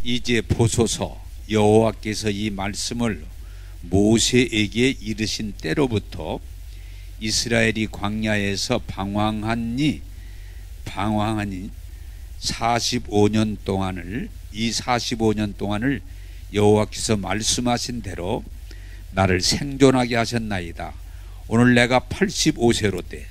이제 보소서, 여호와께서 이 말씀을 모세에게 이르신 때로부터 이스라엘이 광야에서 방황하니 45년 동안을 여호와께서 말씀하신 대로 나를 생존하게 하셨나이다. 오늘 내가 85세로 돼.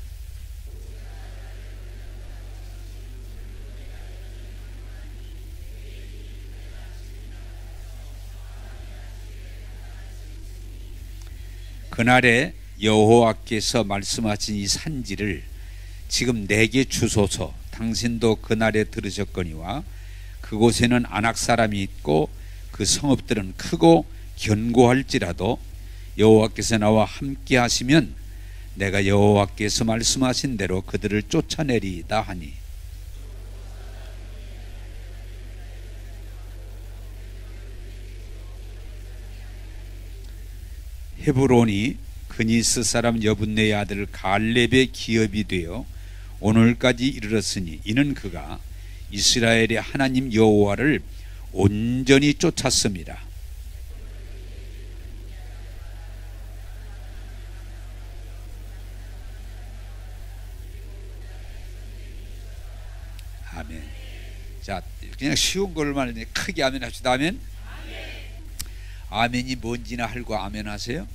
그날에 여호와께서 말씀하신 이 산지를 지금 내게 주소서. 당신도 그날에 들으셨거니와 그곳에는 아낙 사람이 있고 그 성읍들은 크고 견고할지라도 여호와께서 나와 함께 하시면 내가 여호와께서 말씀하신 대로 그들을 쫓아내리이다 하니, 헤브론이 그니스 사람 여분네의 아들 갈렙의 기업이 되어 오늘까지 이르렀으니 이는 그가 이스라엘의 하나님 여호와를 온전히 쫓았습니다. 아멘. 자, 그냥 쉬운 걸만 크게 아멘 합시다. 아멘. 아멘이 뭔지나 알고 아멘 하세요?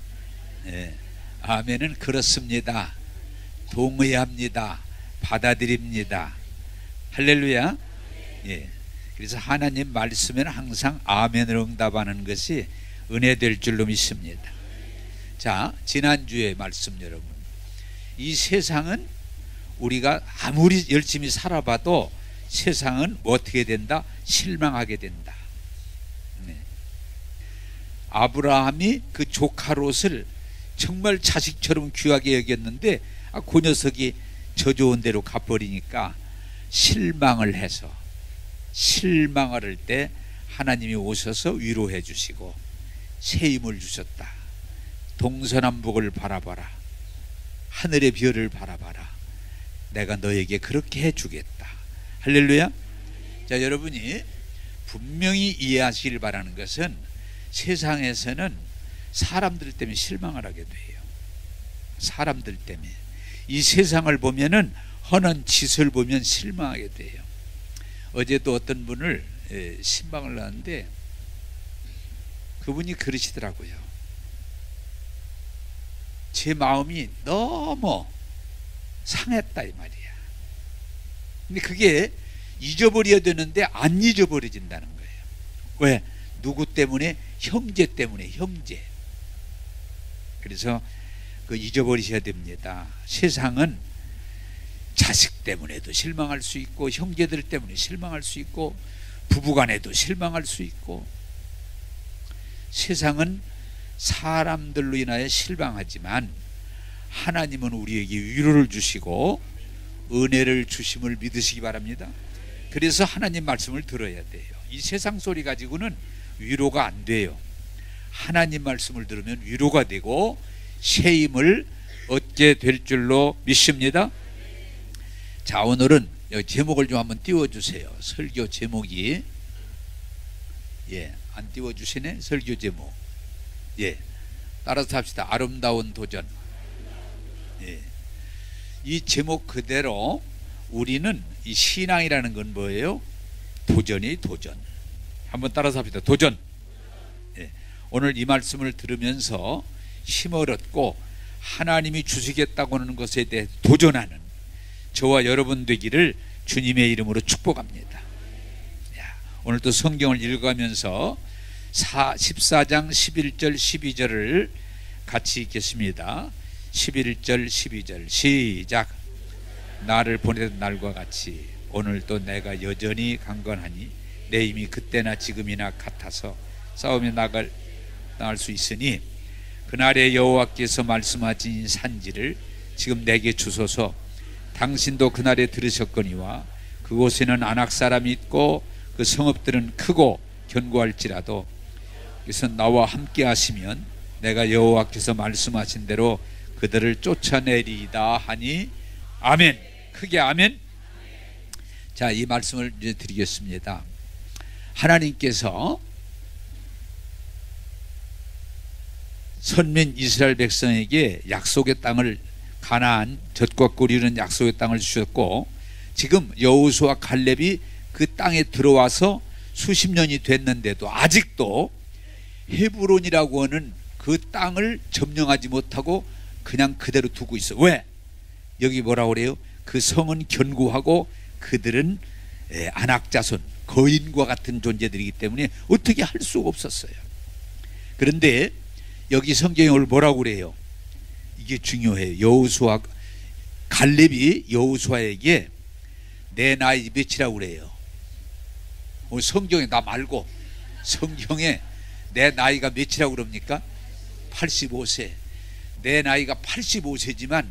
네. 아멘은 그렇습니다, 동의합니다, 받아들입니다. 할렐루야. 예. 그래서 하나님 말씀에는 항상 아멘으로 응답하는 것이 은혜될 줄로 믿습니다. 자, 지난주에 말씀 여러분, 이 세상은 우리가 아무리 열심히 살아봐도 세상은 어떻게 된다? 실망하게 된다. 네. 아브라함이 그 조카 롯을 정말 자식처럼 귀하게 여겼는데 그 녀석이 저 좋은 대로 가버리니까 실망을 해서, 실망을 할 때 하나님이 오셔서 위로해 주시고 새 힘을 주셨다. 동서남북을 바라봐라, 하늘의 별을 바라봐라, 내가 너에게 그렇게 해주겠다. 할렐루야. 자, 여러분이 분명히 이해하시길 바라는 것은 세상에서는 사람들 때문에 실망을 하게 돼요. 사람들 때문에. 이 세상을 보면은 허는 짓을 보면 실망하게 돼요. 어제도 어떤 분을 신방을 하는데 그분이 그러시더라고요. 제 마음이 너무 상했다 이 말이야. 근데 그게 잊어버려야 되는데 안 잊어버려진다는 거예요. 왜? 누구 때문에? 형제 때문에. 형제. 그래서 그 잊어버리셔야 됩니다. 세상은 자식 때문에도 실망할 수 있고, 형제들 때문에 실망할 수 있고, 부부간에도 실망할 수 있고, 세상은 사람들로 인하여 실망하지만 하나님은 우리에게 위로를 주시고 은혜를 주심을 믿으시기 바랍니다. 그래서 하나님 말씀을 들어야 돼요. 이 세상 소리 가지고는 위로가 안 돼요. 하나님 말씀을 들으면 위로가 되고 새 힘을 얻게 될 줄로 믿습니다. 자, 오늘은 제목을 좀 한번 띄워주세요. 설교 제목이, 안 띄워주시네. 설교 제목. 따라서 합시다. 아름다운 도전. 이 제목 그대로 우리는 이 신앙이라는 건 뭐예요? 도전이 도전. 한번 따라서 합시다. 도전. 오늘 이 말씀을 들으면서 힘을 얻고 하나님이 주시겠다고 하는 것에 대해 도전하는 저와 여러분 되기를 주님의 이름으로 축복합니다. 오늘도 성경을 읽어가면서 14장 11절 12절을 같이 읽겠습니다. 11절 12절 시작. 나를 보내던 날과 같이 오늘도 내가 여전히 강건하니 내 힘이 그때나 지금이나 같아서 싸우며 나갈 수 있으니 그날에 여호와께서 말씀하신 산지를 지금 내게 주소서. 당신도 그날에 들으셨거니와 그곳에는 아낙 사람이 있고 그 성읍들은 크고 견고할지라도 그래서 나와 함께 하시면 내가 여호와께서 말씀하신 대로 그들을 쫓아내리이다 하니 아멘. 크게 아멘. 자, 이 말씀을 이제 드리겠습니다. 하나님께서 선민 이스라엘 백성에게 약속의 땅을, 가나안 젖과 꿀이 흐르는 약속의 땅을 주셨고, 지금 여호수아 갈렙이 그 땅에 들어와서 수십 년이 됐는데도 아직도 헤브론이라고 하는 그 땅을 점령하지 못하고 그냥 그대로 두고 있어. 왜? 여기 뭐라고 그래요? 그 성은 견고하고 그들은 안악자손, 거인과 같은 존재들이기 때문에 어떻게 할 수가 없었어요. 그런데 여기 성경에 오늘 뭐라고 그래요? 이게 중요해요. 여호수아 갈렙이 여호수아에게 내 나이 몇이라고 그래요? 성경에, 나 말고 성경에 내 나이가 몇이라고 그럽니까? 85세. 내 나이가 85세지만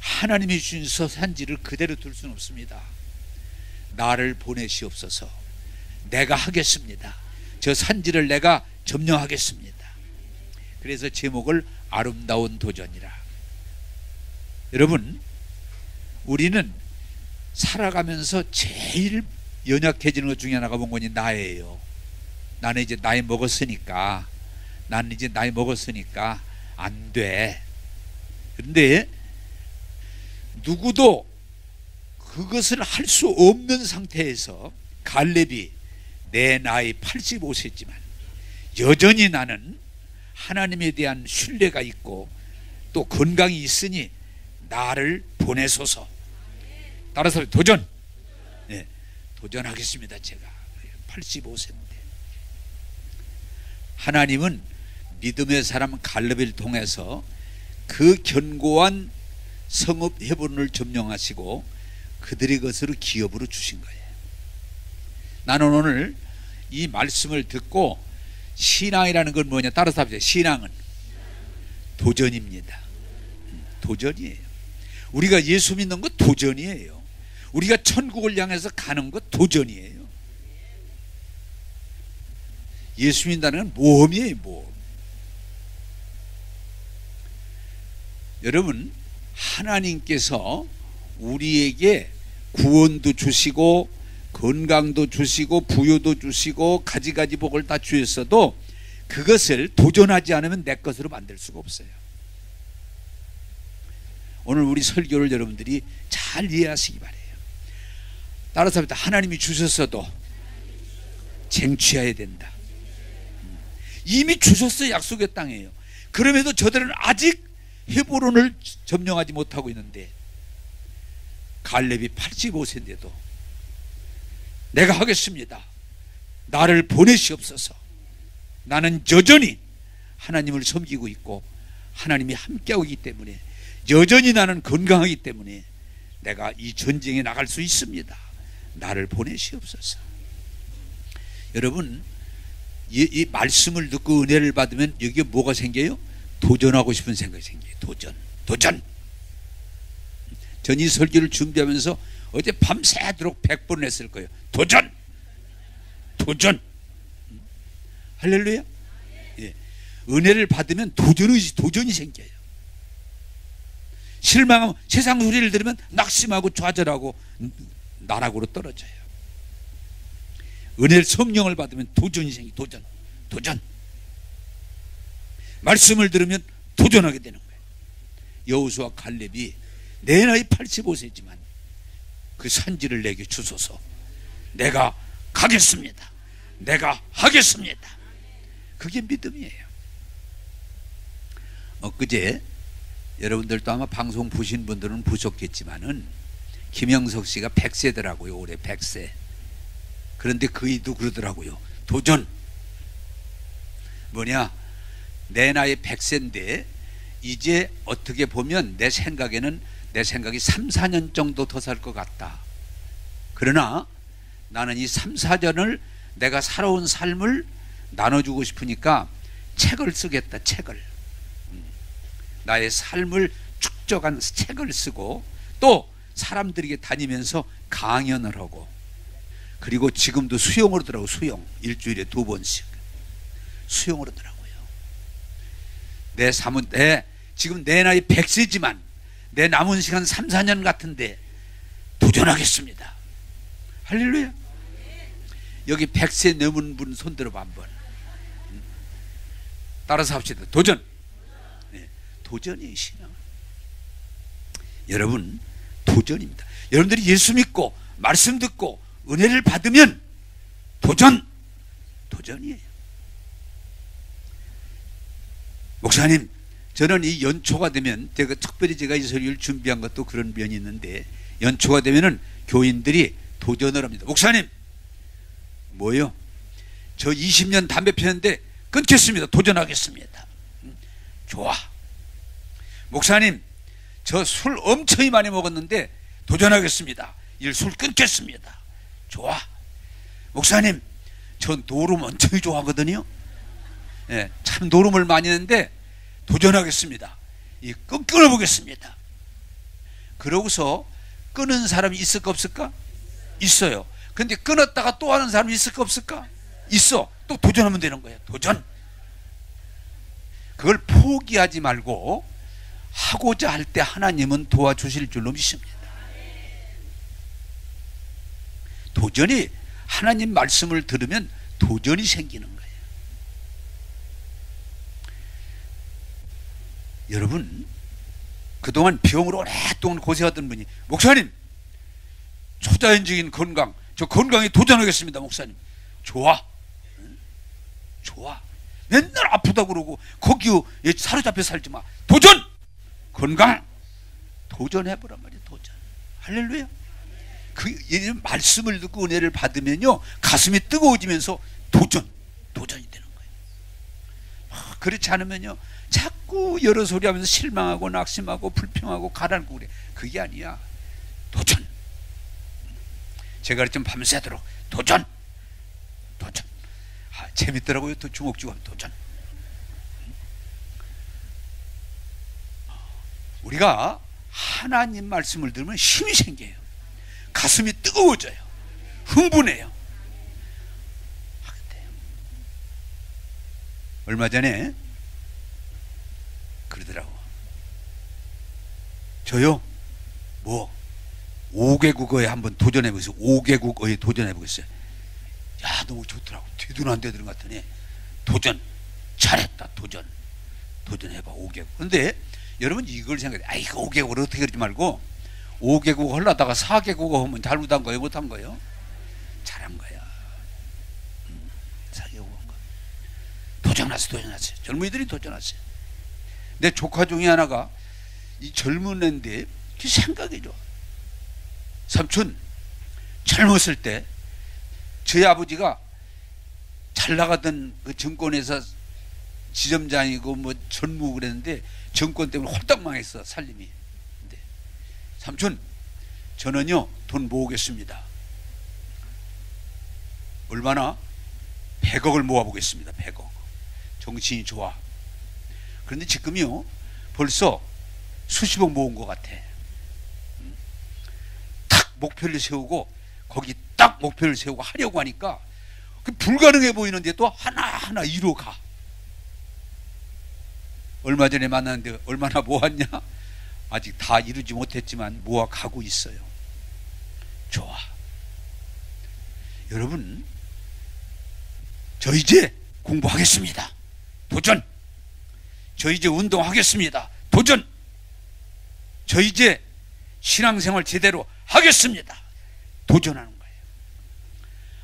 하나님이 주신 산지를 그대로 둘 수는 없습니다. 나를 보내시옵소서. 내가 하겠습니다. 저 산지를 내가 점령하겠습니다. 그래서 제목을 아름다운 도전이라. 여러분, 우리는 살아가면서 제일 연약해지는 것 중에 하나가 뭔지 나예요. 나는 이제 나이 먹었으니까, 안 돼. 그런데 누구도 그것을 할 수 없는 상태에서 갈렙이 내 나이 85세지만 여전히 나는 하나님에 대한 신뢰가 있고 또 건강이 있으니 나를 보내소서. 따라서 도전. 네, 도전하겠습니다. 제가 85세인데 하나님은 믿음의 사람 갈렙을 통해서 그 견고한 성읍 헤브론을 점령하시고 그들의 것으로 기업으로 주신 거예요. 나는 오늘 이 말씀을 듣고 신앙이라는 건 뭐냐? 따라서 합시다. 신앙은 도전입니다. 도전이에요. 우리가 예수 믿는 것 도전이에요. 우리가 천국을 향해서 가는 것 도전이에요. 예수 믿는다는 건 모험이에요. 모험. 여러분, 하나님께서 우리에게 구원도 주시고 건강도 주시고 부유도 주시고 가지가지 복을 다 주셨어도 그것을 도전하지 않으면 내 것으로 만들 수가 없어요. 오늘 우리 설교를 여러분들이 잘 이해하시기 바라요. 따라서 하나님이 주셨어도 쟁취해야 된다. 이미 주셨어요. 약속의 땅이에요. 그럼에도 저들은 아직 헤브론을 점령하지 못하고 있는데 갈렙이 85세인데도 내가 하겠습니다. 나를 보내시옵소서. 나는 여전히 하나님을 섬기고 있고 하나님이 함께하고 있기 때문에 여전히 나는 건강하기 때문에 내가 이 전쟁에 나갈 수 있습니다. 나를 보내시옵소서. 여러분, 이 말씀을 듣고 은혜를 받으면 여기에 뭐가 생겨요? 도전하고 싶은 생각이 생겨요. 도전. 전 이 설교를 준비하면서 어제 밤새도록 100번 했을 거예요. 도전. 할렐루야. 예. 은혜를 받으면 도전이 생겨요. 실망하면, 세상 소리를 들으면 낙심하고 좌절하고 나락으로 떨어져요. 은혜를, 성령을 받으면 도전이 생겨요. 도전. 말씀을 들으면 도전하게 되는 거예요. 여호수아 갈렙이 내 나이 85세지만 그 산지를 내게 주소서. 내가 가겠습니다. 내가 하겠습니다. 그게 믿음이에요. 엊그제 여러분들도 아마 방송 보신 분들은 보셨겠지만은 김영석 씨가 100세더라고요. 올해 100세. 그런데 그이도 그러더라고요. 도전. 뭐냐? 내 나이 100세인데 이제 어떻게 보면 내 생각이 3, 4년 정도 더 살 것 같다. 그러나 나는 이 3, 4년을 내가 살아온 삶을 나눠주고 싶으니까 책을 쓰겠다. 책을. 나의 삶을 축적한 책을 쓰고 또 사람들에게 다니면서 강연을 하고, 그리고 지금도 수영을 하더라고요. 수영. 일주일에 2번씩 수영을 하더라고요. 지금 내 나이 100세지만 내 남은 시간 3, 4년 같은데 도전하겠습니다. 할렐루야. 여기 100세 넘은 분 손들어봐 한번. 따라서 합시다. 도전. 네, 도전이 신앙. 여러분, 도전입니다. 여러분들이 예수 믿고 말씀 듣고 은혜를 받으면 도전이에요. 목사님, 저는 이 연초가 되면 특별히 제가 이 설교를 준비한 것도 그런 면이 있는데, 연초가 되면은 교인들이 도전을 합니다. 목사님, 뭐요? 저 20년 담배 피웠는데 끊겠습니다. 도전하겠습니다. 좋아. 목사님, 저 술 엄청 많이 먹었는데 도전하겠습니다. 술 끊겠습니다. 좋아. 목사님, 저 노름 엄청 좋아하거든요. 예, 참 노름을 많이 했는데 도전하겠습니다. 끊어보겠습니다. 그러고서 끊은 사람이 있을까 없을까? 있어요. 근데 끊었다가 또 하는 사람이 있을까 없을까? 있어. 또 도전하면 되는 거예요. 도전. 그걸 포기하지 말고 하고자 할 때 하나님은 도와주실 줄로 믿습니다. 도전이, 하나님 말씀을 들으면 도전이 생기는 거예요. 여러분, 그동안 병으로 오랫동안 고생하던 분이, 목사님, 초자연적인 건강, 저 건강에 도전하겠습니다. 목사님, 좋아. 좋아. 맨날 아프다고 그러고 거기에 사로잡혀 살지 마. 도전! 건강! 도전해보란 말이에요. 도전. 할렐루야. 그 말씀을 듣고 은혜를 받으면요, 가슴이 뜨거워지면서 도전이 되는 거예요. 그렇지 않으면요, 자꾸 여러 소리 하면서 실망하고 낙심하고 불평하고 가라앉고 그래. 그게 아니야. 도전. 제가 그랬지만 밤새도록 도전. 재밌더라고요. 또 주먹쥐고 하면 도전. 우리가 하나님 말씀을 들으면 힘이 생겨요. 가슴이 뜨거워져요. 흥분해요. 얼마 전에 그러더라고. 저요, 5개국어에 한번 도전해보겠어요. 5개국어에 도전해보겠어요. 야, 너무 좋더라고. 되든 안 되든 같더니 도전. 잘했다. 도전해봐. 5개국. 근데 여러분 이걸 생각해. 이거 5개국을 어떻게 그러지 말고 5개국 하려다가 4개국어 하면 잘못한 거예요? 못한 거예요? 잘한 거야. 4개국 한 거. 도전했어요. 젊은이들이 도전했어요. 내 조카 중에 하나가 이 젊은 애인데 생각이 좋아. 삼촌, 젊었을 때 저희 아버지가 잘 나가던 그 정권에서 지점장이고 전무 그랬는데 정권 때문에 홀딱 망했어, 살림이. 근데 삼촌, 저는요 돈 모으겠습니다. 얼마나? 100억을 모아보겠습니다. 100억. 정신이 좋아. 그런데 지금요 벌써 수십억 모은 것 같아. 딱 목표를 세우고 거기 딱 목표를 세우고 하려고 하니까 불가능해 보이는데 또 하나하나 이루어가. 얼마 전에 만났는데 얼마나 모았냐? 아직 다 이루지 못했지만 모아가고 있어요. 좋아. 여러분, 저 이제 공부하겠습니다. 도전. 저 이제 운동하겠습니다. 도전. 저 이제 신앙생활 제대로 하겠습니다. 도전하는 거예요.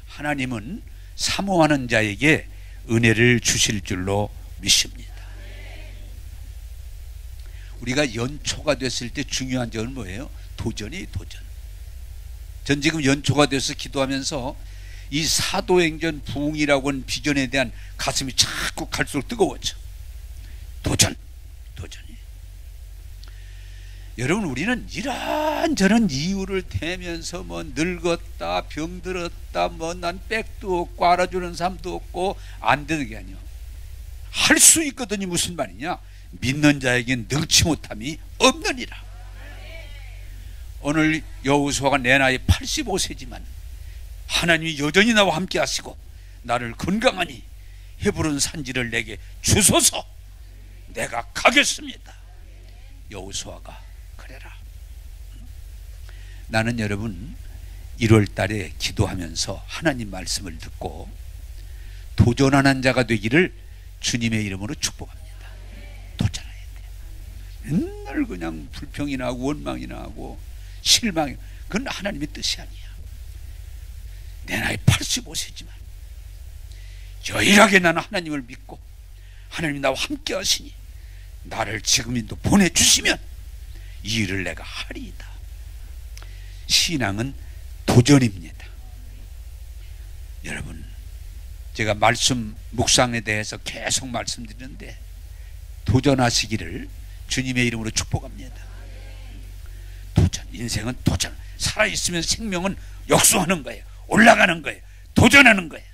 하나님은 사모하는 자에게 은혜를 주실 줄로 믿습니다. 우리가 연초가 됐을 때 중요한 점은 뭐예요? 도전. 전 지금 연초가 돼서 기도하면서 이 사도행전 부흥이라고 하는 비전에 대한 가슴이 자꾸 갈수록 뜨거워져. 도전이. 여러분, 우리는 이런저런 이유를 대면서 늙었다, 병들었다, 난 백도 없고 알아주는 사람도 없고 안 되는 게 아니야. 할 수 있거든요. 무슨 말이냐? 믿는 자에겐 능치 못함이 없느니라. 오늘 여호수아가 내 나이 85세지만 하나님이 여전히 나와 함께 하시고 나를 건강하니 헤브론 산지를 내게 주소서. 내가 가겠습니다. 여호수아가 그래라. 나는 여러분 1월 달에 기도하면서 하나님 말씀을 듣고 도전하는 자가 되기를 주님의 이름으로 축복합니다. 도전해야 돼. 맨날 그냥 불평이 나고 원망이 나고 실망이, 그건 하나님의 뜻이 아니야. 내 나이 85세지만 여일하게 나는 하나님을 믿고 하나님이 나와 함께 하시니 나를 지금이도 보내주시면 이 일을 내가 하리이다. 신앙은 도전입니다. 여러분, 제가 말씀 묵상에 대해서 계속 말씀드리는데 도전하시기를 주님의 이름으로 축복합니다. 도전, 인생은 도전. 살아있으면 생명은 역수하는 거예요. 올라가는 거예요. 도전하는 거예요.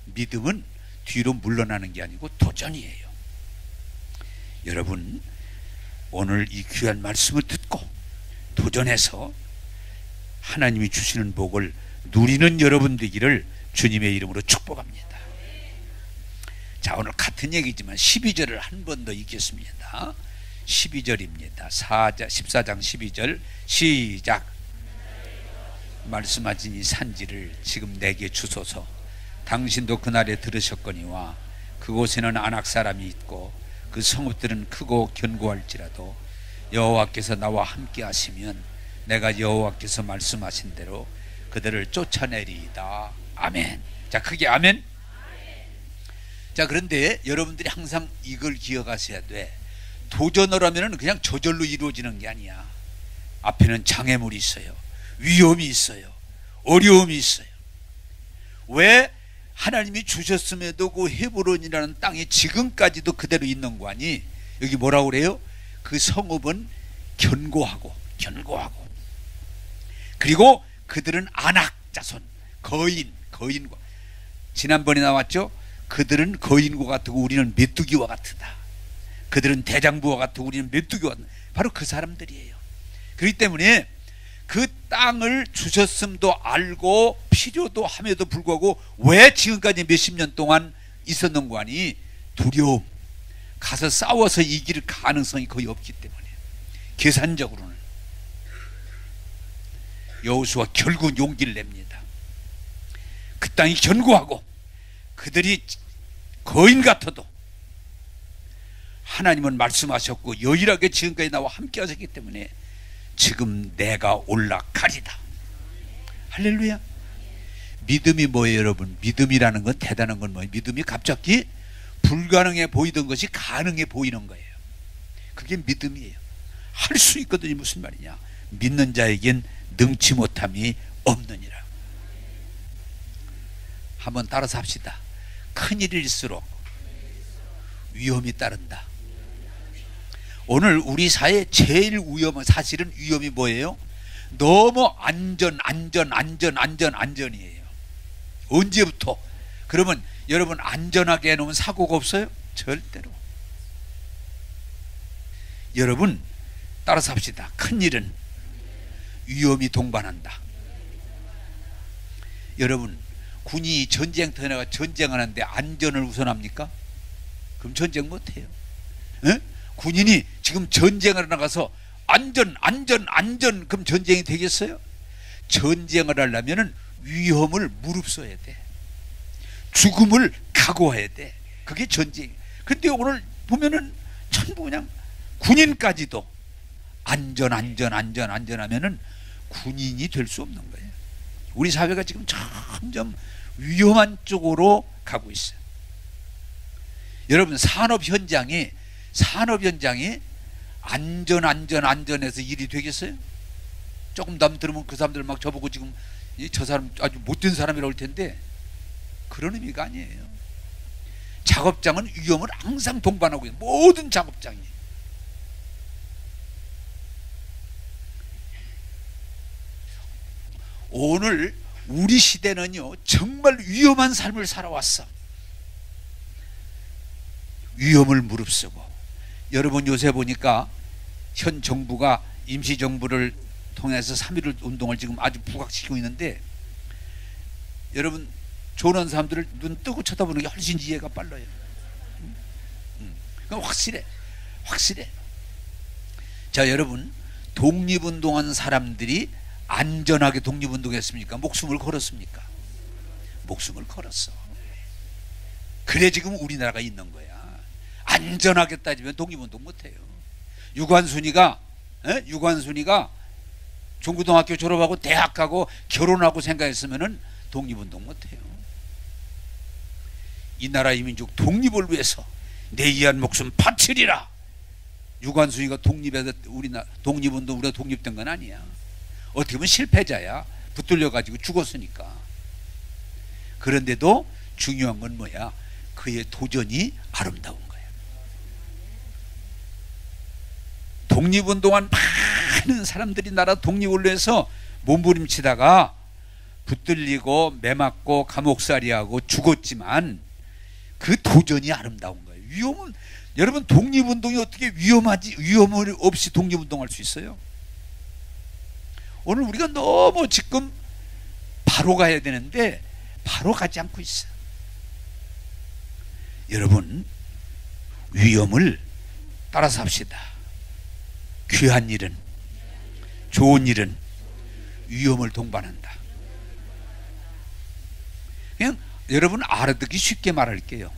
믿음은 뒤로 물러나는 게 아니고 도전이에요. 여러분, 오늘 이 귀한 말씀을 듣고 도전해서 하나님이 주시는 복을 누리는 여러분 되기를 주님의 이름으로 축복합니다. 자, 오늘 같은 얘기지만 12절을 한 번 더 읽겠습니다. 12절입니다. 14장 12절 시작. 말씀하신 이 산지를 지금 내게 주소서. 당신도 그날에 들으셨거니와 그곳에는 아낙 사람이 있고 그 성읍들은 크고 견고할지라도 여호와께서 나와 함께 하시면 내가 여호와께서 말씀하신 대로 그들을 쫓아내리이다. 아멘. 자, 크게 아멘. 자, 그런데 여러분들이 항상 이걸 기억하셔야 돼. 도전을 하면 그냥 저절로 이루어지는 게 아니야. 앞에는 장애물이 있어요. 위험이 있어요. 어려움이 있어요. 왜? 하나님이 주셨음에도 그 헤브론이라는 땅이 지금까지도 그대로 있는 거 아니? 여기 뭐라고 그래요? 그 성읍은 견고하고 그리고 그들은 아낙 자손, 거인과, 지난번에 나왔죠? 그들은 거인과 같고 우리는 메뚜기와 같다. 그들은 대장부와 같고 우리는 메뚜기와 같다. 바로 그 사람들이에요. 그렇기 때문에 그 땅을 주셨음도 알고 필요도 함에도 불구하고 왜 지금까지 몇십 년 동안 있었는 거 아니? 두려움, 가서 싸워서 이길 가능성이 거의 없기 때문에 계산적으로는 여호수아 결국 용기를 냅니다. 그 땅이 견고하고 그들이 거인 같아도 하나님은 말씀하셨고 여일하게 지금까지 나와 함께 하셨기 때문에 지금 내가 올라가리다. 할렐루야. 믿음이 뭐예요, 여러분? 믿음이라는 건, 대단한 건 뭐예요? 믿음이 갑자기 불가능해 보이던 것이 가능해 보이는 거예요. 그게 믿음이에요. 할 수 있거든요. 무슨 말이냐? 믿는 자에겐 능치 못함이 없느니라. 한번 따라서 합시다. 큰일일수록 위험이 따른다. 오늘 우리 사회에 제일 위험한, 사실은 위험이 뭐예요? 너무 안전이에요. 언제부터? 그러면 여러분, 안전하게 해놓으면 사고가 없어요? 절대로. 여러분, 따라서 합시다. 큰일은 위험이 동반한다. 여러분, 군이 전쟁터에 나가 전쟁을 하는데 안전을 우선합니까? 그럼 전쟁 못해요. 에? 군인이 지금 전쟁을 나가서 안전 그럼 전쟁이 되겠어요? 전쟁을 하려면 위험을 무릅써야 돼. 죽음을 각오해야 돼. 그게 전쟁. 근데 오늘 보면은 전부 그냥 군인까지도 안전하면은 군인이 될 수 없는 거예요. 우리 사회가 지금 점점 위험한 쪽으로 가고 있어요. 여러분, 산업 현장이 안전해서 일이 되겠어요? 조금 남 들으면 그 사람들 막 저보고 지금 저 사람 아주 못된 사람이라고 할 텐데 그런 의미가 아니에요. 작업장은 위험을 항상 동반하고 있어요. 모든 작업장이. 오늘 우리 시대는요, 정말 위험한 삶을 살아왔어. 위험을 무릅쓰고. 여러분, 요새 보니까 현 정부가 임시정부를 통해서 3.1 운동을 지금 아주 부각시키고 있는데, 여러분, 조언하는 사람들을 눈 뜨고 쳐다보는 게 훨씬 이해가 빨라요. 그건 확실해. 자, 여러분, 독립운동한 사람들이 안전하게 독립운동했습니까? 목숨을 걸었습니까? 목숨을 걸었어. 그래 지금 우리나라가 있는 거야. 안전하게 따지면 독립운동 못해요. 유관순이가 중고등학교 졸업하고 대학 가고 결혼하고 생각했으면은 독립운동 못해요. 이 나라 이 민족 독립을 위해서 내 이한 목숨 바치리라. 유관순이가 독립운동 우리가 독립된 건 아니야. 어떻게 보면 실패자야. 붙들려 가지고 죽었으니까. 그런데도 중요한 건 뭐야? 그의 도전이 아름다운 거야. 독립운동한 많은 사람들이 나라 독립을 위해서 몸부림치다가 붙들리고 매맞고 감옥살이하고 죽었지만 그 도전이 아름다운 거예요. 위험은, 여러분 독립운동이 어떻게 위험 없이 독립운동할 수 있어요? 오늘 우리가 너무 지금 바로 가야 되는데 바로 가지 않고 있어. 여러분 위험을 따라서 합시다. 귀한 일은, 좋은 일은 위험을 동반한다. 그냥 여러분 알아듣기 쉽게 말할게요.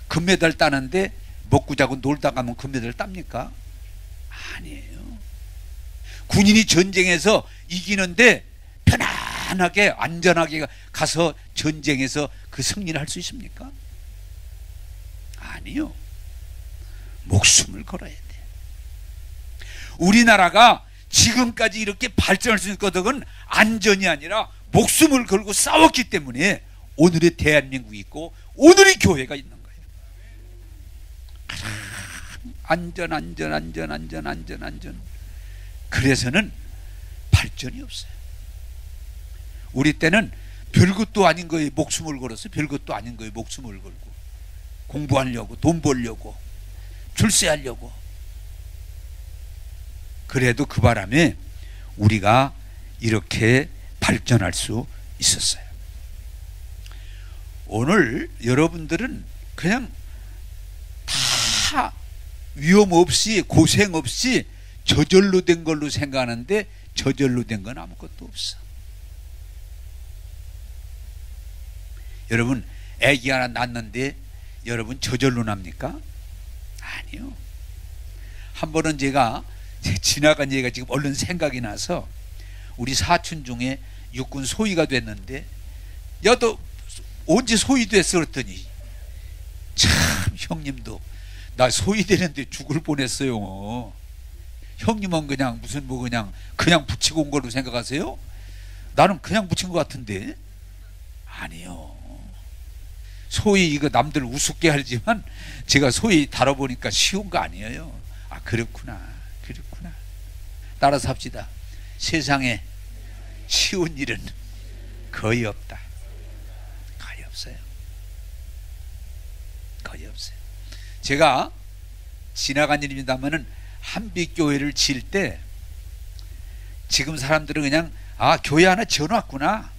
금메달 따는데 먹고 자고 놀다 가면 금메달 땁니까? 아니에요. 군인이 전쟁에서 이기는데 편안하게 안전하게 가서 전쟁에서 그 승리를 할 수 있습니까? 아니요. 목숨을 걸어야 돼. 우리나라가 지금까지 이렇게 발전할 수 있는 것은 안전이 아니라 목숨을 걸고 싸웠기 때문에 오늘의 대한민국이 있고 오늘의 교회가 있는 거예요. 안전. 그래서는 발전이 없어요. 우리 때는 별것도 아닌 거에 목숨을 걸어서 별것도 아닌 거에 목숨을 걸고 공부하려고 돈 벌려고 출세하려고. 그래도 그 바람에 우리가 이렇게 발전할 수 있었어요. 오늘 여러분들은 그냥 다 위험 없이 고생 없이 저절로 된 걸로 생각하는데 저절로 된 건 아무것도 없어. 여러분 아기 하나 낳는데 여러분 저절로 납니까? 아니요. 한 번은 제가 지나간 얘기가 지금 얼른 생각이 나서 우리 사촌 중에 육군 소위가 됐는데 야 너 언제 소위됐어? 그랬더니 참 형님도 나 소위되는데 죽을 뻔했어요. 형님은 그냥 무슨 뭐 그냥 붙이고 온 걸로 생각하세요? 나는 그냥 붙인 것 같은데. 아니요. 소위 이거 남들 우습게 하지만 제가 소위 다뤄보니까 쉬운 거 아니에요. 아 그렇구나. 따라서 합시다. 세상에 쉬운 일은 거의 없다. 거의 없어요. 제가 지나간 일입니다만은 한빛교회를 지을 때 지금 사람들은 그냥 교회 하나 지어놨구나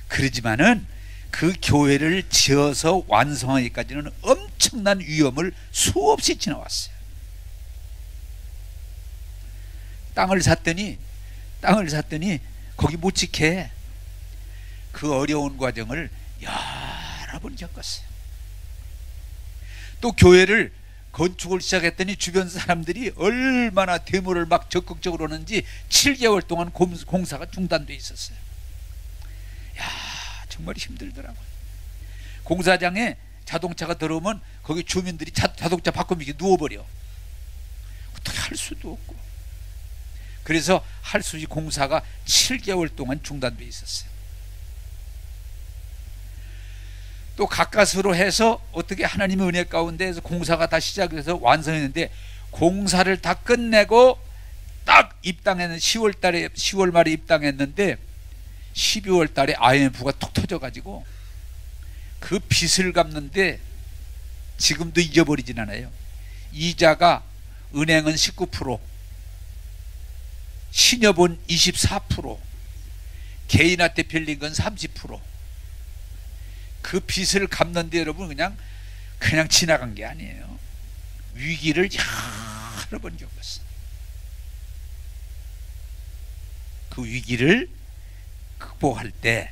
그러지만은 그 교회를 지어서 완성하기까지는 엄청난 위험을 수없이 지나왔어요. 땅을 샀더니 거기 못 지켜. 그 어려운 과정을 여러 번 겪었어요. 또 교회를 건축을 시작했더니 주변 사람들이 얼마나 데모를 막 적극적으로 하는지 7개월 동안 공사가 중단돼 있었어요. 야, 정말 힘들더라고요. 공사장에 자동차가 들어오면 거기 주민들이 자동차 바꾸면 이렇게 누워버려. 어떻게 할 수도 없고. 그래서 할 수 없이 공사가 7개월 동안 중단돼 있었어요. 또 가까스로 해서 어떻게 하나님의 은혜 가운데에서 공사가 다 시작해서 완성했는데 공사를 다 끝내고 딱 입당했는 10월 말에 입당했는데 12월 달에 IMF가 톡 터져가지고 그 빚을 갚는데 지금도 잊어버리진 않아요. 이자가 은행은 19%, 신협은 24%, 개인한테 빌린 건 30%. 그 빚을 갚는데 여러분 그냥 지나간 게 아니에요. 위기를 여러 번 겪었어요. 그 위기를 극복할 때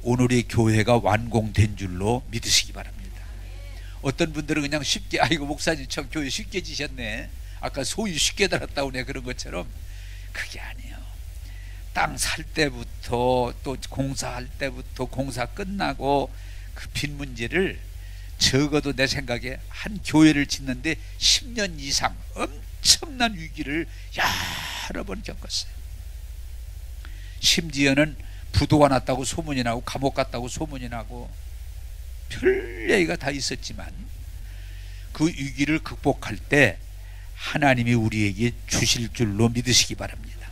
오늘의 교회가 완공된 줄로 믿으시기 바랍니다. 어떤 분들은 그냥 쉽게, 아이고 목사님 참 교회 쉽게 지셨네, 아까 소유 쉽게 달았다고 내 그런 것처럼, 그게 아니에요. 땅 살 때부터 또 공사할 때부터 공사 끝나고 그 빈 문제를 적어도 내 생각에 한 교회를 짓는데 10년 이상 엄청난 위기를 여러 번 겪었어요. 심지어는 부도가 났다고 소문이 나고 감옥 갔다고 소문이 나고 별 얘기가 다 있었지만 그 위기를 극복할 때 하나님이 우리에게 주실 줄로 믿으시기 바랍니다.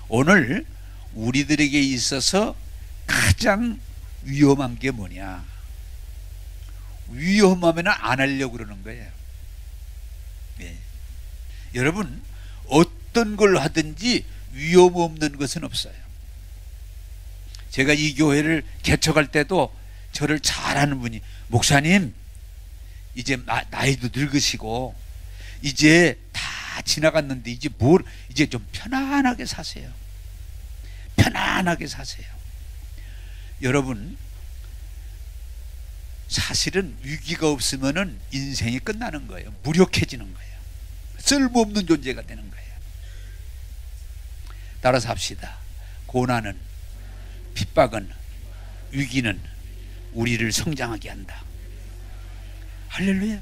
오늘 우리들에게 있어서 가장 위험한 게 뭐냐? 위험하면 안 하려고 그러는 거예요. 네. 여러분, 어떤 걸 하든지 위험 없는 것은 없어요. 제가 이 교회를 개척할 때도 저를 잘 아는 분이, 목사님 이제 나이도 늙으시고 이제 다 지나갔는데 이제 좀 편안하게 사세요. 편안하게 사세요. 여러분, 사실은 위기가 없으면은 인생이 끝나는 거예요. 무력해지는 거예요. 쓸모없는 존재가 되는 거예요. 따라서 합시다. 고난은, 핍박은, 위기는 우리를 성장하게 한다. 할렐루야.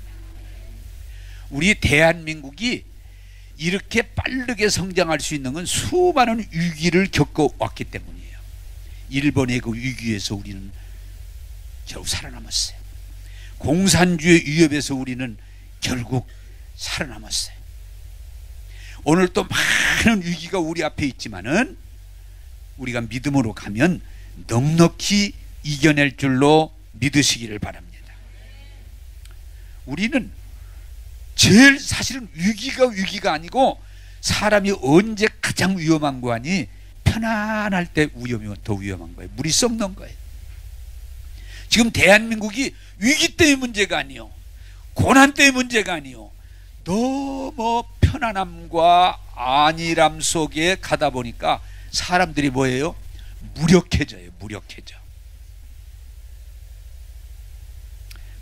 우리 대한민국이 이렇게 빠르게 성장할 수 있는 건 수많은 위기를 겪어왔기 때문이에요. 일본의 그 위기에서 우리는 결국 살아남았어요. 공산주의 위협에서 우리는 결국 살아남았어요. 오늘 또 많은 위기가 우리 앞에 있지만은 우리가 믿음으로 가면 넉넉히 이겨낼 줄로 믿으시기를 바랍니다. 우리는 제일 사실은 위기가 아니고 사람이 언제 가장 위험한 거 아니? 편안할 때 위험이 더 위험한 거예요. 물이 썩는 거예요. 지금 대한민국이 위기 때문에 문제가 아니요, 고난 때문에 문제가 아니요, 너무 편안함과 안일함 속에 가다 보니까 사람들이 뭐예요? 무력해져요. 무력해져.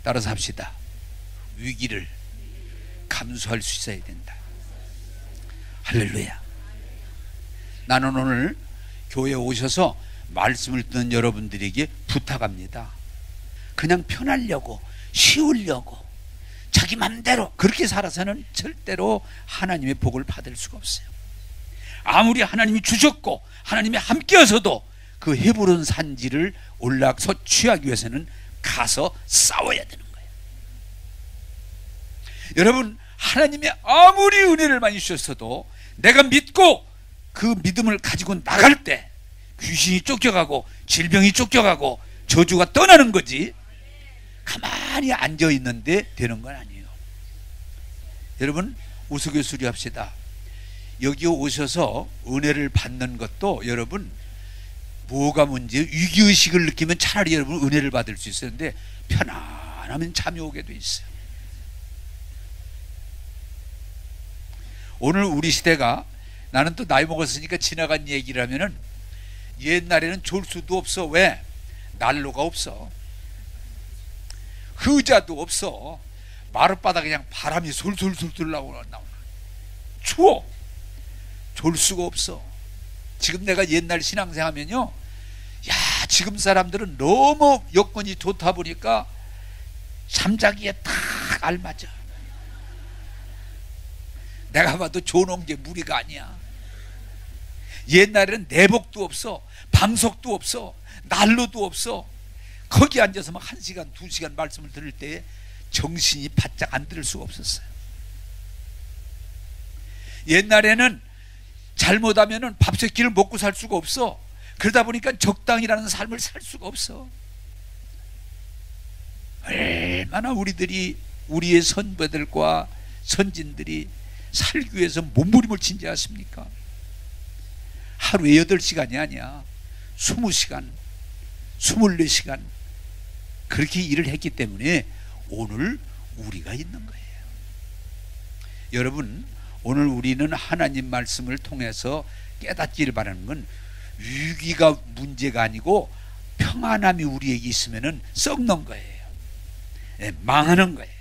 따라서 합시다. 위기를 감수할 수 있어야 된다. 할렐루야. 나는 오늘 교회에 오셔서 말씀을 듣는 여러분들에게 부탁합니다. 그냥 편하려고, 쉬우려고, 자기 맘대로 그렇게 살아서는 절대로 하나님의 복을 받을 수가 없어요. 아무리 하나님이 주셨고 하나님이 함께하셔도 그 헤브론 산지를 올라서 취하기 위해서는 가서 싸워야 되는 거예요. 여러분, 하나님이 아무리 은혜를 많이 주셨어도 내가 믿고 그 믿음을 가지고 나갈 때 귀신이 쫓겨가고 질병이 쫓겨가고 저주가 떠나는 거지, 가만히 앉아 있는데 되는 건 아니에요. 여러분, 우스갯소리 합시다. 여기 오셔서 은혜를 받는 것도 여러분 뭐가 문제예요? 위기의식을 느끼면 차라리 여러분 은혜를 받을 수 있었는데 편안하면 잠이 오게 돼 있어요. 오늘 우리 시대가, 나는 또 나이 먹었으니까 지나간 얘기를 하면은, 옛날에는 졸 수도 없어. 왜? 난로가 없어. 의자도 없어. 마룻바닥에 그냥 바람이 솔솔솔솔 나오나. 추워. 졸 수가 없어. 지금 내가 옛날 신앙생하면요, 야, 지금 사람들은 너무 여건이 좋다 보니까 잠자기에 딱 알맞아. 내가 봐도 좋은 게 무리가 아니야. 옛날에는 내복도 없어, 방석도 없어, 난로도 없어. 거기 앉아서 막 1시간 2시간 말씀을 들을 때 정신이 바짝 안 들을 수가 없었어요. 옛날에는 잘못하면은 밥 세 끼를 먹고 살 수가 없어. 그러다 보니까 적당이라는 삶을 살 수가 없어. 얼마나 우리의 선배들과 선진들이 살기 위해서 몸부림을 친지 아십니까? 하루에 8시간이 아니야, 20시간 24시간 그렇게 일을 했기 때문에 오늘 우리가 있는 거예요. 여러분, 오늘 우리는 하나님 말씀을 통해서 깨닫기를 바라는 건 위기가 문제가 아니고 평안함이 우리에게 있으면은 썩는 거예요. 예, 망하는 거예요.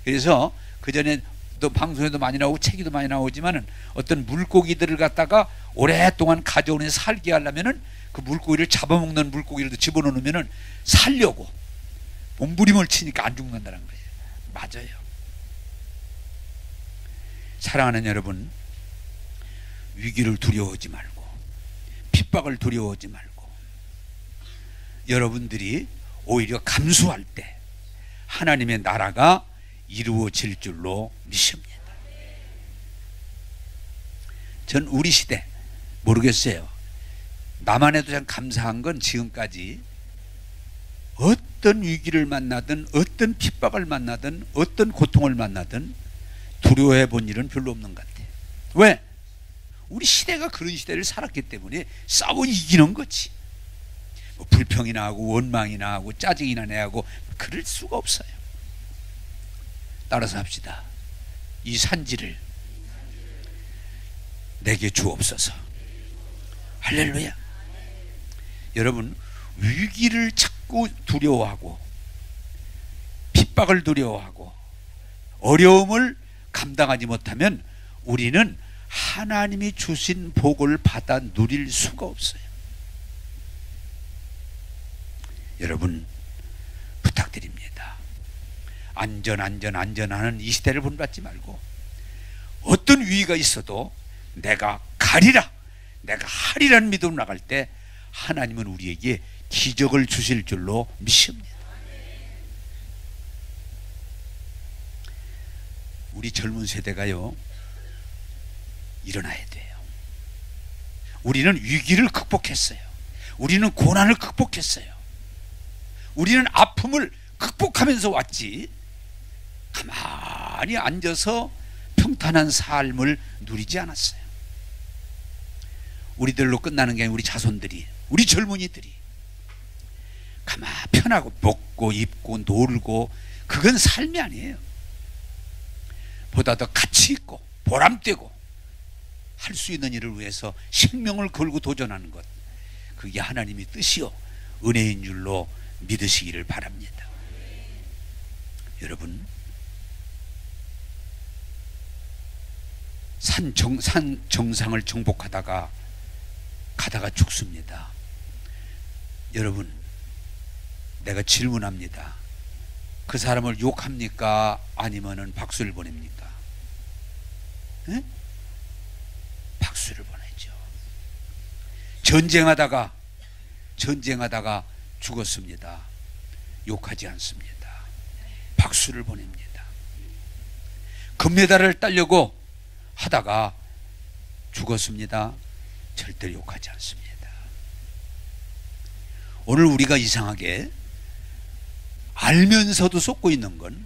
그래서 그 전에 또 방송에도 많이 나오고 책에도 많이 나오지만은 어떤 물고기들을 갖다가 오랫동안 가져오는 살게 하려면은 그 물고기를 잡아먹는 물고기를 집어넣으면은 살려고 몸부림을 치니까 안 죽는다는 거예요. 맞아요. 사랑하는 여러분, 위기를 두려워하지 말고 핍박을 두려워하지 말고 여러분들이 오히려 감수할 때 하나님의 나라가 이루어질 줄로 믿습니다. 전 우리 시대 모르겠어요. 나만 해도 참 감사한 건 지금까지 어떤 위기를 만나든 어떤 핍박을 만나든 어떤 고통을 만나든 두려워해 본 일은 별로 없는 것 같아요. 왜? 우리 시대가 그런 시대를 살았기 때문에 싸워 이기는 거지. 뭐 불평이나 하고 원망이나 하고 짜증이나 내하고 그럴 수가 없어요. 따라서 합시다. 이 산지를 내게 주옵소서. 할렐루야. 여러분, 위기를 자꾸 두려워하고 핍박을 두려워하고 어려움을 감당하지 못하면 우리는 하나님이 주신 복을 받아 누릴 수가 없어요. 여러분, 부탁드립니다. 안전하는 이 시대를 본받지 말고 어떤 위기가 있어도 내가 가리라, 내가 하리라는 믿음으로 나갈 때 하나님은 우리에게 기적을 주실 줄로 믿습니다. 우리 젊은 세대가요, 일어나야 돼요. 우리는 위기를 극복했어요. 우리는 고난을 극복했어요. 우리는 아픔을 극복하면서 왔지, 가만히 앉아서 평탄한 삶을 누리지 않았어요. 우리들로 끝나는 게 아니라 우리 자손들이, 우리 젊은이들이 가만히 편하고 먹고 입고 놀고, 그건 삶이 아니에요. 보다 더 가치 있고 보람되고 할 수 있는 일을 위해서 생명을 걸고 도전하는 것, 그게 하나님의 뜻이요 은혜인 줄로 믿으시기를 바랍니다. 여러분, 산 정상을 정복하다가 가다가 죽습니다. 여러분, 내가 질문합니다. 그 사람을 욕합니까? 아니면은 박수를 보냅니까? 네? 박수를 보내죠. 전쟁하다가 죽었습니다. 욕하지 않습니다. 박수를 보냅니다. 금메달을 따려고 하다가 죽었습니다. 절대 욕하지 않습니다. 오늘 우리가 이상하게 알면서도 쏟고 있는 건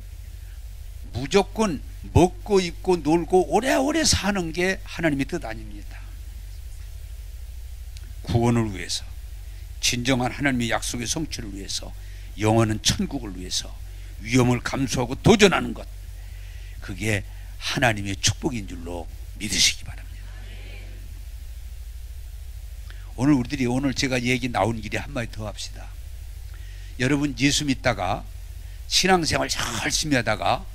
무조건 먹고 입고 놀고 오래오래 사는 게 하나님의 뜻 아닙니다. 구원을 위해서, 진정한 하나님의 약속의 성취를 위해서, 영원한 천국을 위해서 위험을 감수하고 도전하는 것, 그게 하나님의 축복인 줄로 믿으시기 바랍니다. 오늘 제가 얘기 나온 길에 한마디 더 합시다. 여러분, 예수 믿다가 신앙생활 열심히 하다가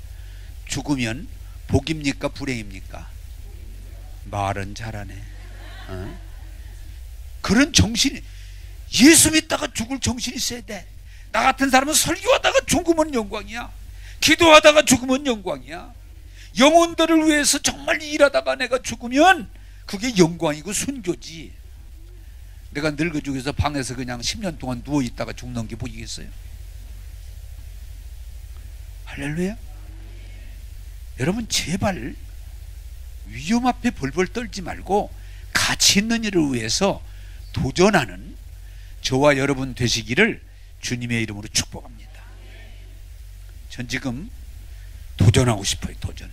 죽으면 복입니까 불행입니까? 말은 잘하네. 그런 정신이, 예수 믿다가 죽을 정신이 있어야 돼. 나 같은 사람은 설교하다가 죽으면 영광이야. 기도하다가 죽으면 영광이야. 영혼들을 위해서 정말 일하다가 내가 죽으면 그게 영광이고 순교지. 내가 늙어 죽어서 방에서 그냥 10년 동안 누워있다가 죽는 게 보이겠어요? 할렐루야. 여러분, 제발 위험 앞에 벌벌 떨지 말고 가치 있는 일을 위해서 도전하는 저와 여러분 되시기를 주님의 이름으로 축복합니다. 전 지금 도전하고 싶어요. 도전.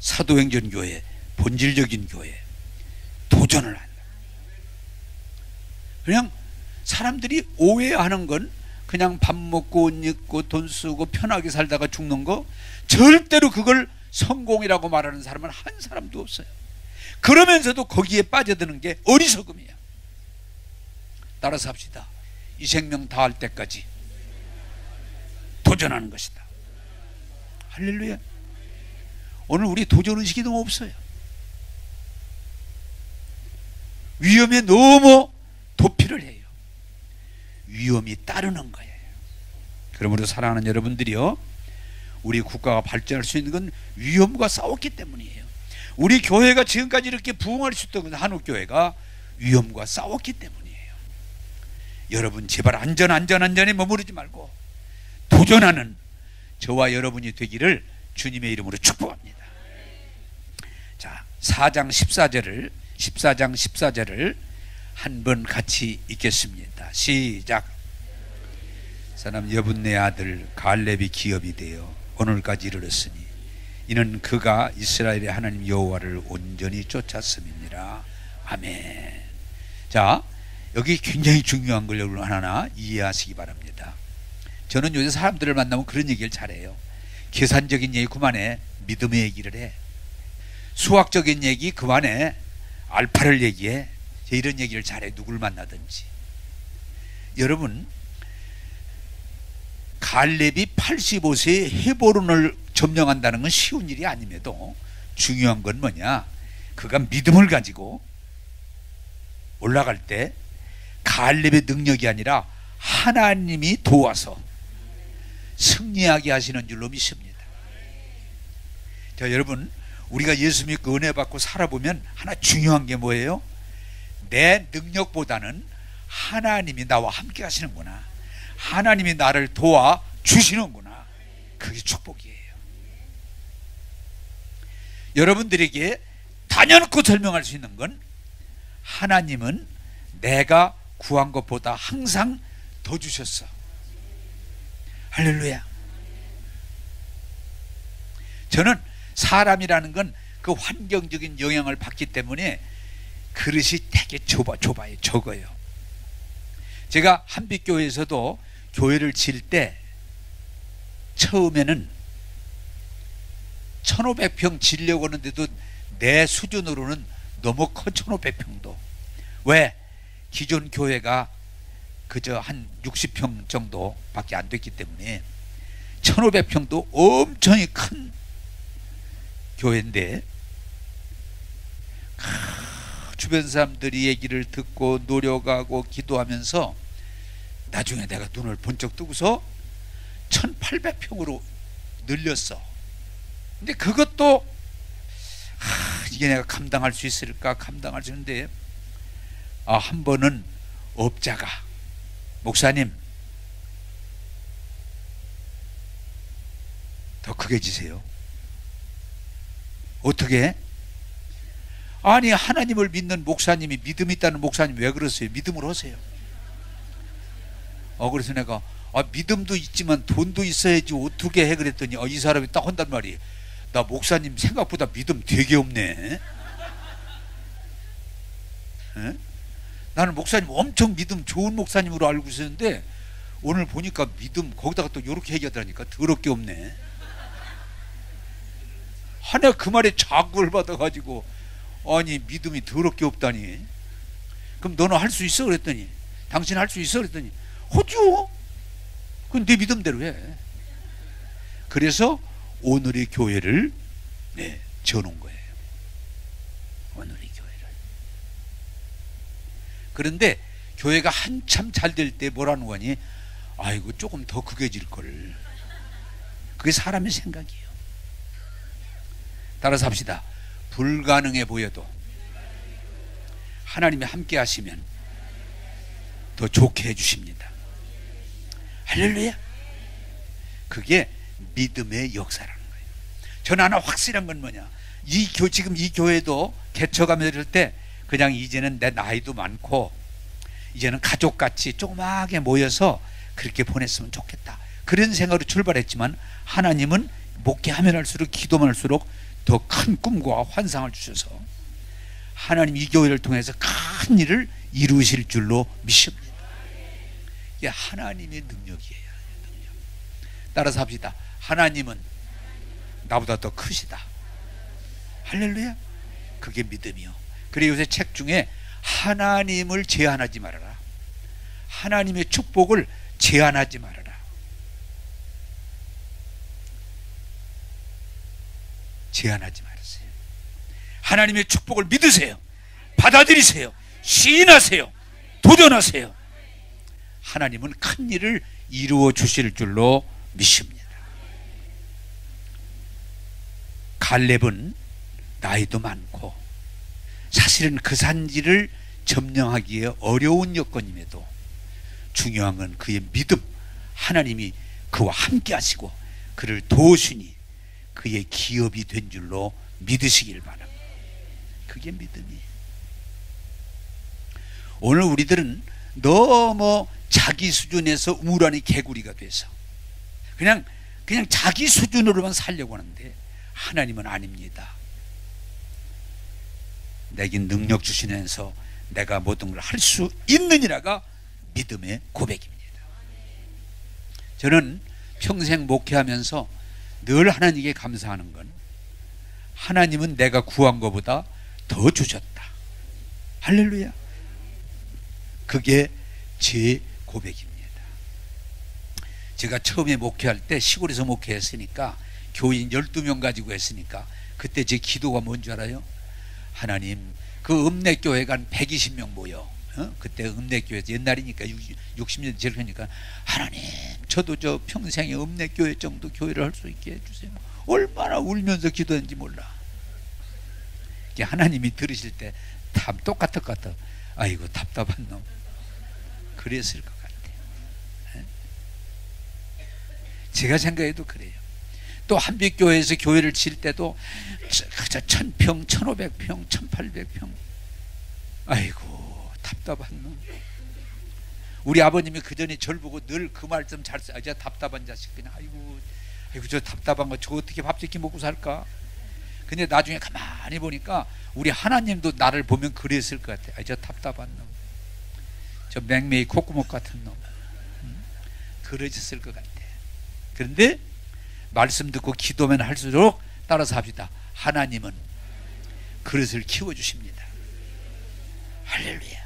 사도행전 교회, 본질적인 교회, 도전을 한다. 그냥 사람들이 오해하는 건 그냥 밥 먹고 옷 입고 돈 쓰고 편하게 살다가 죽는 거, 절대로 그걸 성공이라고 말하는 사람은 한 사람도 없어요. 그러면서도 거기에 빠져드는 게 어리석음이에요. 따라서 합시다. 이 생명 다할 때까지 도전하는 것이다. 할렐루야. 오늘 우리 도전의식이 너무 없어요. 위험에 너무 도피를 해요. 위험이 따르는 거예요. 그러므로 사랑하는 여러분들이요, 우리 국가가 발전할 수 있는 건 위험과 싸웠기 때문이에요. 우리 교회가 지금까지 이렇게 부흥할 수 있던 건 한옥교회가 위험과 싸웠기 때문이에요. 여러분 제발 안전에 머무르지 말고 도전하는 저와 여러분이 되기를 주님의 이름으로 축복합니다. 자, 14장 14절을 한번 같이 읽겠습니다. 시작. 사람 여분네 아들 갈렙이 기업이 되어 오늘까지 이르렀으니 이는 그가 이스라엘의 하나님 여호와를 온전히 쫓았음이니라. 아멘. 자, 여기 굉장히 중요한 걸 여러분 하나하나 이해하시기 바랍니다. 저는 요새 사람들을 만나면 그런 얘기를 잘해요. 계산적인 얘기 그만해, 믿음의 얘기를 해. 수학적인 얘기 그만해, 알파를 얘기해. 이런 얘기를 잘해, 누굴 만나든지. 여러분, 갈렙이 85세에 헤브론을 점령한다는 건 쉬운 일이 아님에도 중요한 건 뭐냐, 그가 믿음을 가지고 올라갈 때 갈렙의 능력이 아니라 하나님이 도와서 승리하게 하시는 줄로 믿습니다. 자, 여러분, 우리가 예수 믿고 은혜 받고 살아보면 하나 중요한 게 뭐예요? 내 능력보다는 하나님이 나와 함께 하시는구나, 하나님이 나를 도와 주시는구나, 그게 축복이에요. 여러분들에게 단연코 설명할 수 있는 건 하나님은 내가 구한 것보다 항상 더 주셨어. 할렐루야. 저는 사람이라는 건 그 환경적인 영향을 받기 때문에 그릇이 되게 좁아요. 적어요. 제가 한빛교회에서도 교회를 지을 때 처음에는 1500평 지으려고 하는데도 내 수준으로는 너무 커. 1500평도. 왜? 기존 교회가 그저 한 60평 정도밖에 안 됐기 때문에 1500평도 엄청 큰 교회인데, 주변 사람들이 얘기를 듣고 노력하고 기도하면서 나중에 내가 눈을 번쩍 뜨고서 1800평으로 늘렸어. 근데 그것도 이게 내가 감당할 수 있을까, 감당할 수 있는데, 한 번은 업자가, 목사님 더 크게 지세요. 어떻게? 아니, 하나님을 믿는 목사님이, 믿음 있다는 목사님 왜 그러세요? 믿음으로 하세요. 그래서 내가 믿음도 있지만 돈도 있어야지 어떻게 해 그랬더니 이 사람이 딱 한단 말이에요. 나 목사님 생각보다 믿음 되게 없네. 에? 나는 목사님 엄청 믿음 좋은 목사님으로 알고 있었는데 오늘 보니까 믿음 거기다가 또 이렇게 얘기하더라니까 더럽게 없네. 하나 그 말에 자극을 받아가지고, 아니 믿음이 더럽게 없다니. 그럼 너는 할 수 있어? 그랬더니, 당신 할 수 있어? 그랬더니 하죠. 그건 네 믿음대로 해. 그래서 오늘의 교회를 지어놓은 거예요. 오늘의 교회를. 그런데 교회가 한참 잘 될 때 뭐라는 거니? 아이고 조금 더 크게 질걸. 그게 사람의 생각이에요. 따라서 합시다. 불가능해 보여도 하나님이 함께 하시면 더 좋게 해주십니다. 할렐루야. 그게 믿음의 역사라는 거예요. 저는 하나 확실한 건 뭐냐, 지금 이 교회도 개척하면서 이럴 때 그냥 이제는 내 나이도 많고 이제는 가족같이 조그맣게 모여서 그렇게 보냈으면 좋겠다, 그런 생각으로 출발했지만 하나님은 목회하면 할수록, 기도만 할수록 더 큰 꿈과 환상을 주셔서 하나님 이 교회를 통해서 큰 일을 이루실 줄로 믿습니다. 이게 하나님의 능력이에요. 능력. 따라서 합시다. 하나님은 나보다 더 크시다. 할렐루야. 그게 믿음이요. 그래 요새 책 중에 하나님을 제한하지 말아라, 하나님의 축복을 제한하지 말아라. 제한하지 말으세요. 하나님의 축복을 믿으세요. 받아들이세요. 시인하세요. 도전하세요. 하나님은 큰 일을 이루어 주실 줄로 믿습니다. 갈렙은 나이도 많고 사실은 그 산지를 점령하기에 어려운 여건임에도 중요한 건 그의 믿음, 하나님이 그와 함께 하시고 그를 도우시니 그의 기업이 된 줄로 믿으시길 바랍니다. 그게 믿음이에요. 오늘 우리들은 너무 자기 수준에서 우물안이 개구리가 돼서 그냥 자기 수준으로만 살려고 하는데 하나님은 아닙니다. 내게 능력 주시면서 내가 모든 걸 할 수 있느니라가 믿음의 고백입니다. 저는 평생 목회하면서 늘 하나님께 감사하는 건 하나님은 내가 구한 것보다 더 주셨다. 할렐루야. 그게 제 고백입니다. 제가 처음에 목회할 때 시골에서 목회했으니까 교인 12명 가지고 했으니까 그때 제 기도가 뭔 줄 알아요? 하나님, 그 읍내교회가 한 120명 모여. 그때 읍내교회에서 옛날이니까 60년 지나니까 하나님, 저도 저 평생에 읍내교회 정도 교회를 할 수 있게 해주세요. 얼마나 울면서 기도했는지 몰라. 하나님이 들으실 때 다 똑같을 것 같아. 아이고 답답한 놈. 그랬을 것 같아요. 제가 생각해도 그래요. 또 한빛교회에서 교회를 질 때도 1000평, 1500평, 1800평. 아이고 답답한 놈. 우리 아버님이 그 전에 절 보고 늘 그 말씀 잘 써. 저 답답한 자식 그냥 아이고 저 답답한 거 저 어떻게 밥 짓기 먹고 살까. 근데 나중에 가만히 보니까 우리 하나님도 나를 보면 그랬을 것 같아. 저 답답한 놈, 저 맹매이 콧구멍 같은 놈. 그러셨을 것 같아. 그런데 말씀 듣고 기도면 할수록 따라서 합시다. 하나님은 그릇을 키워주십니다. 할렐루야.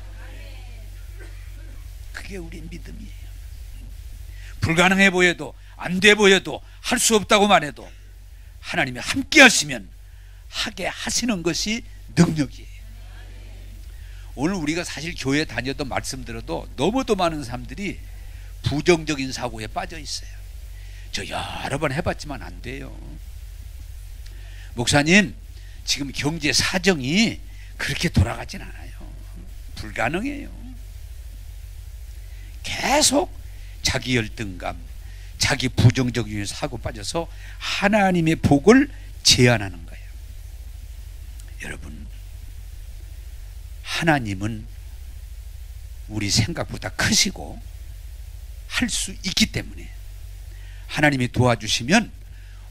그게 우리 믿음이에요. 불가능해 보여도 안 돼 보여도 할 수 없다고만 해도 하나님이 함께 하시면 하게 하시는 것이 능력이에요. 오늘 우리가 사실 교회 다녀도 말씀 들어도 너무도 많은 사람들이 부정적인 사고에 빠져 있어요. 저 여러 번 해봤지만 안 돼요. 목사님, 지금 경제 사정이 그렇게 돌아가진 않아요. 불가능해요. 계속 자기 열등감, 자기 부정적인 사고 빠져서 하나님의 복을 제한하는 거예요. 여러분, 하나님은 우리 생각보다 크시고 할 수 있기 때문에 하나님이 도와주시면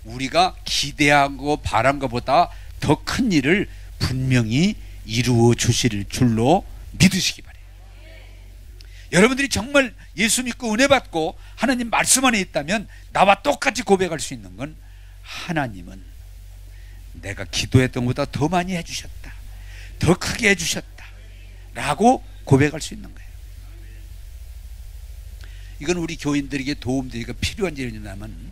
우리가 기대하고 바란 것보다 더 큰 일을 분명히 이루어 주실 줄로 믿으시기 바래요. 여러분들이 정말 예수 믿고 은혜 받고 하나님 말씀 안에 있다면 나와 똑같이 고백할 수 있는 건 하나님은 내가 기도했던 것보다 더 많이 해주셨다, 더 크게 해주셨다 라고 고백할 수 있는 거예요. 이건 우리 교인들에게 도움되기가 필요한 일이냐면,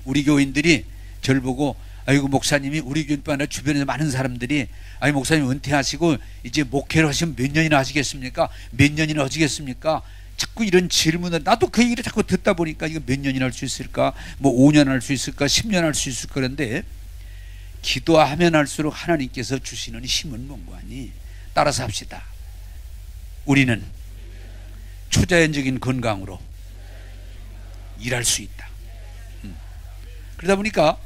우리 교인들이 저를 보고 아이고 목사님이, 우리 교인뿐 아니라 주변에서 많은 사람들이 아니 목사님 은퇴하시고 이제 목회를 하시면 몇 년이나 하시겠습니까? 몇 년이나 하시겠습니까? 자꾸 이런 질문을, 나도 그 얘기를 자꾸 듣다 보니까 이거 몇 년이나 할 수 있을까? 뭐 5년 할 수 있을까? 10년 할 수 있을까? 그런데 기도하면 할수록 하나님께서 주시는 힘은 뭔가니? 따라서 합시다. 우리는 초자연적인 건강으로 일할 수 있다. 그러다 보니까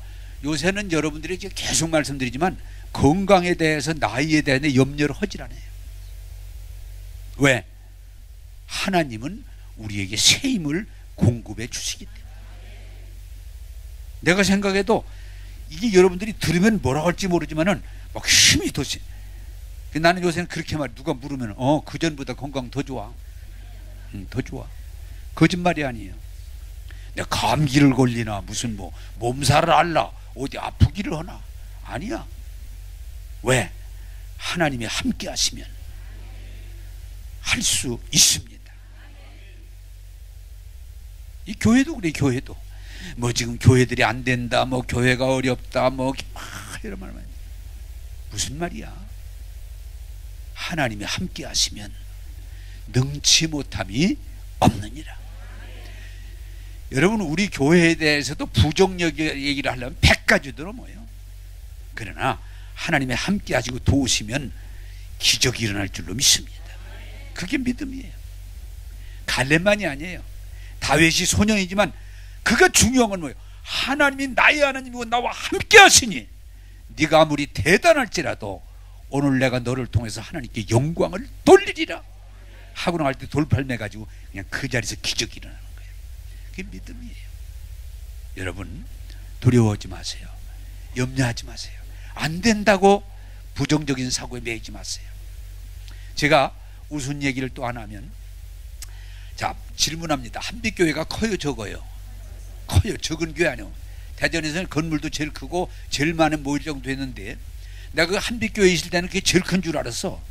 요새는 여러분들이 계속 말씀드리지만 건강에 대해서, 나이에 대한 염려를 하질 않아요. 왜? 하나님은 우리에게 새 힘을 공급해 주시기 때문에. 내가 생각해도 이게 여러분들이 들으면 뭐라고 할지 모르지만은 막 힘이 더 세. 나는 요새는 그렇게 말, 누가 물으면 그전보다 건강 더 좋아. 더 좋아. 거짓말이 아니에요. 내가 감기를 걸리나 무슨 뭐 몸살을 앓나 어디 아프기를 하나? 아니야. 왜? 하나님이 함께 하시면 할 수 있습니다. 이 교회도 그래. 교회도 뭐 지금 교회들이 안 된다, 뭐 교회가 어렵다, 뭐 이런 말만. 무슨 말이야? 하나님이 함께 하시면 능치 못함이 없느니라. 여러분, 우리 교회에 대해서도 부정적 얘기를 하려면 100가지도 넘어요. 그러나 하나님이 함께 하시고 도우시면 기적이 일어날 줄로 믿습니다. 그게 믿음이에요. 갈렙만이 아니에요. 다윗이 소년이지만 그가 중요한 건 뭐예요? 하나님이 나의 하나님이고 나와 함께 하시니 네가 아무리 대단할지라도 오늘 내가 너를 통해서 하나님께 영광을 돌리리라 하고 나갈 때 돌팔매 가지고 그냥 그 자리에서 기적이 일어나는 거예요. 그게 믿음이에요. 여러분, 두려워하지 마세요. 염려하지 마세요. 안 된다고 부정적인 사고에 매이지 마세요. 제가 우스운 얘기를 또 안 하면, 자, 질문합니다. 한빛교회가 커요, 적어요? 커요. 적은 교회 아니에요. 대전에서는 건물도 제일 크고 제일 많은 모일 정도 했는데, 내가 그 한빛교회 있을 때는 그게 제일 큰 줄 알았어.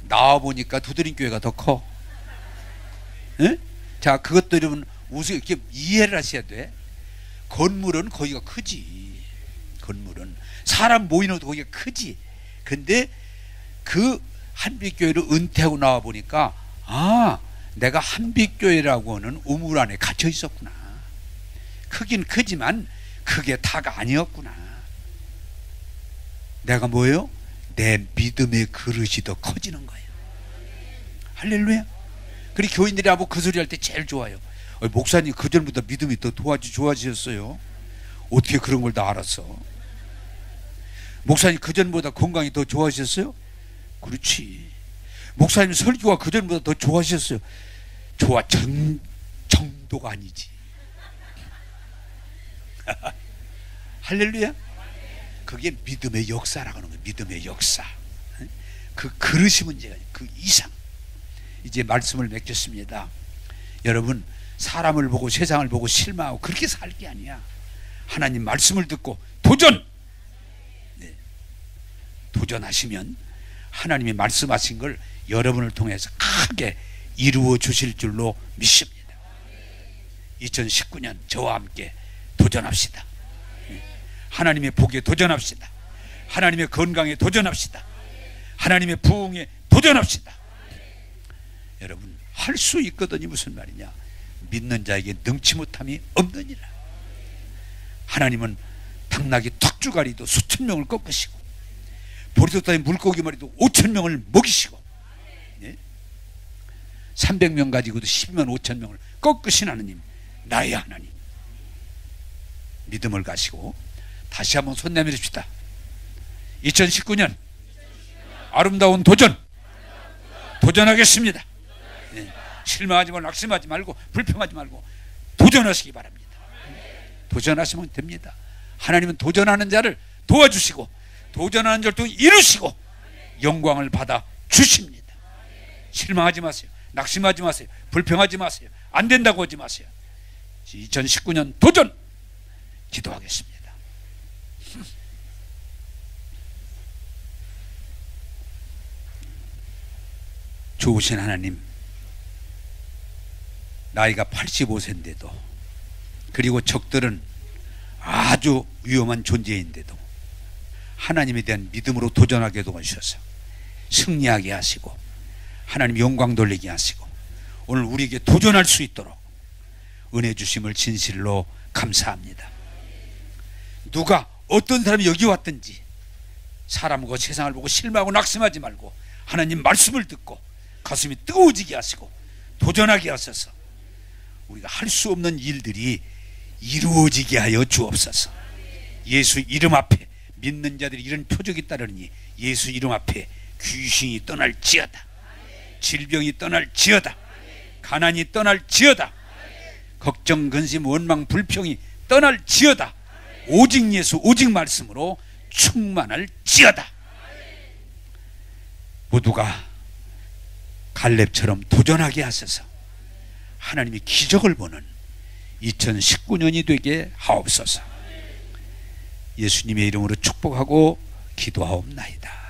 나와보니까 두드림교회가 더 커. 에? 자, 그것도 여러분 이렇게 이해를 하셔야 돼. 건물은 거기가 크지. 건물은 사람 모이는 것도 거기가 크지. 근데 그 한빛교회를 은퇴하고 나와보니까, 아, 내가 한빛교회라고 하는 우물 안에 갇혀 있었구나. 크긴 크지만 그게 다가 아니었구나. 내가 뭐예요? 내 믿음의 그릇이 더 커지는 거예요. 할렐루야. 그리고 교인들이 하고 그 소리 할 때 제일 좋아요. 목사님 그전보다 믿음이 더 좋아지셨어요. 어떻게 그런 걸 다 알았어? 목사님 그전보다 건강이 더 좋아지셨어요? 그렇지. 목사님 설교가 그전보다 더 좋아지셨어요? 정도가 아니지. 할렐루야. 그게 믿음의 역사라고 하는 거예요. 믿음의 역사. 그 그릇이 문제가 아니에요. 그 이상. 이제 말씀을 맺겠습니다. 여러분, 사람을 보고 세상을 보고 실망하고 그렇게 살 게 아니야. 하나님 말씀을 듣고 도전! 네. 도전하시면 하나님이 말씀하신 걸 여러분을 통해서 크게 이루어 주실 줄로 믿습니다. 2019년 저와 함께 도전합시다. 하나님의 복에 도전합시다. 하나님의 건강에 도전합시다. 하나님의 부흥에 도전합시다. 여러분, 할 수 있거든요. 무슨 말이냐? 믿는 자에게 능치 못함이 없느니라. 하나님은 당나귀 턱주가리도 수천 명을 꺾으시고 보리도 따위 물고기 머리도 5천 명을 먹이시고, 네? 300명 가지고도 12만 5천 명을 꺾으신 하나님, 나의 하나님. 믿음을 가시고 다시 한번 손 내밀읍시다. 2019년 아름다운 도전하겠습니다. 네. 실망하지 말고 낙심하지 말고 불평하지 말고 도전하시기 바랍니다. 도전하시면 됩니다. 하나님은 도전하는 자를 도와주시고 도전하는 자를 또 이루시고 영광을 받아 주십니다. 실망하지 마세요. 낙심하지 마세요. 불평하지 마세요. 안 된다고 하지 마세요. 2019년 도전 기도하겠습니다. 좋으신 하나님, 나이가 85세인데도 그리고 적들은 아주 위험한 존재인데도 하나님에 대한 믿음으로 도전하게 도와주셔서 승리하게 하시고 하나님 영광 돌리게 하시고 오늘 우리에게 도전할 수 있도록 은혜 주심을 진실로 감사합니다. 누가 어떤 사람이 여기 왔든지 사람과 세상을 보고 실망하고 낙심하지 말고 하나님 말씀을 듣고 가슴이 뜨거워지게 하시고 도전하게 하셔서 우리가 할 수 없는 일들이 이루어지게 하여 주옵소서. 예수 이름 앞에 믿는 자들이 이런 표적이 따르니 예수 이름 앞에 귀신이 떠날지어다. 질병이 떠날지어다. 가난이 떠날지어다. 걱정, 근심, 원망, 불평이 떠날지어다. 오직 예수, 오직 말씀으로 충만할지어다. 모두가 갈렙처럼 도전하게 하셔서 하나님이 기적을 보는 2019년이 되게 하옵소서. 예수님의 이름으로 축복하고 기도하옵나이다.